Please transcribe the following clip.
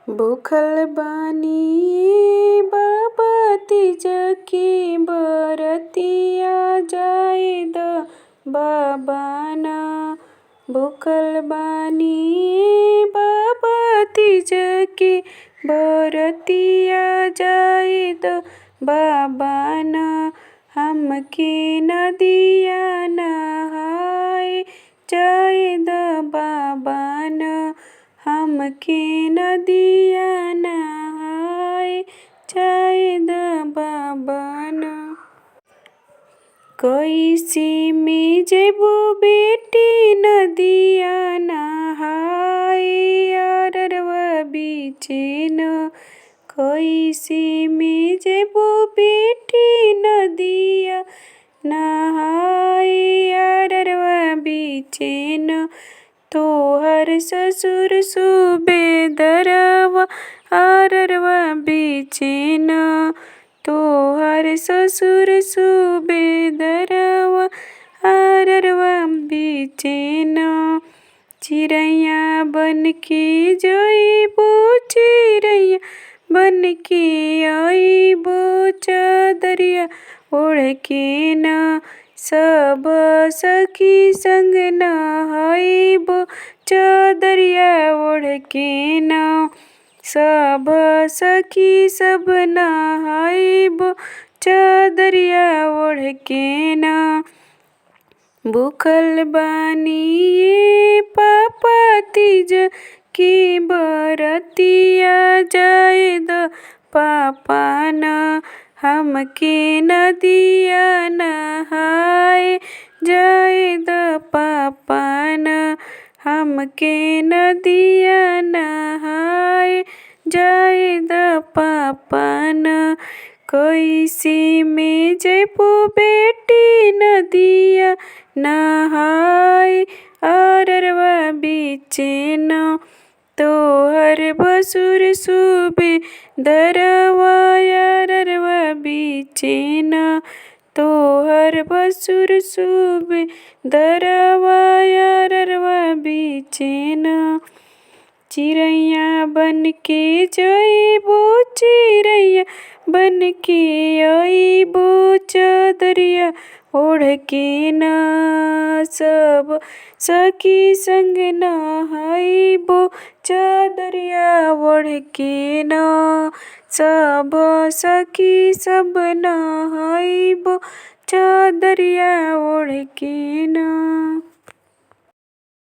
भूखल बानी बाबा तीज की बरतिया जाए द बाबा ना। भूखल बानी बाबा तीज की बरतिया जाए द बाबा ना। हमके नदिया नहाए जाए द बाबा ना। हमके नदिया नहाए जाए द बाबा ना। कैसे में जेबू बेटी नदिया नहाए अररवा बीचे न। कैसे में जेबू बेटी नदिया नहाए अररवा बीचे न। तोहर ससुर सूबेदरवा अररवा बीचे न। तोहर ससुर सूबेदरवा अररवा बीचे न। चिड़ैया बन के जइबो चिड़ैया बन के आइबो चदरिया ओढ़ के न। सब सखी संग नहाइबो चदरिया ओढ़ के न। सब सखी सब नहाइबो चदरिया ओढ़ के न। भूखल बानी ये पापा तीज की बरतिया जाए द पापा ना। हमके नदिया नहाए जाए द पापा ना। हमके नदिया नहाए जाए द पापा ना। कैसे में जेबू बेटी नदिया नहाए अररवा बीचे न। तोहर भसुर सूबेदरवा अररवा बीचे न। तोहर भसुर सूबेदरवा अररवा बीचे न। चिड़ैया बन के जइबो चिड़ैया बन के आइबो चदरिया ओढ़ के न। सब सखी संग नहाइबो चदरिया ओढ़ के न। सब सखी सब नहाइबो चदरिया ओढ़ के न।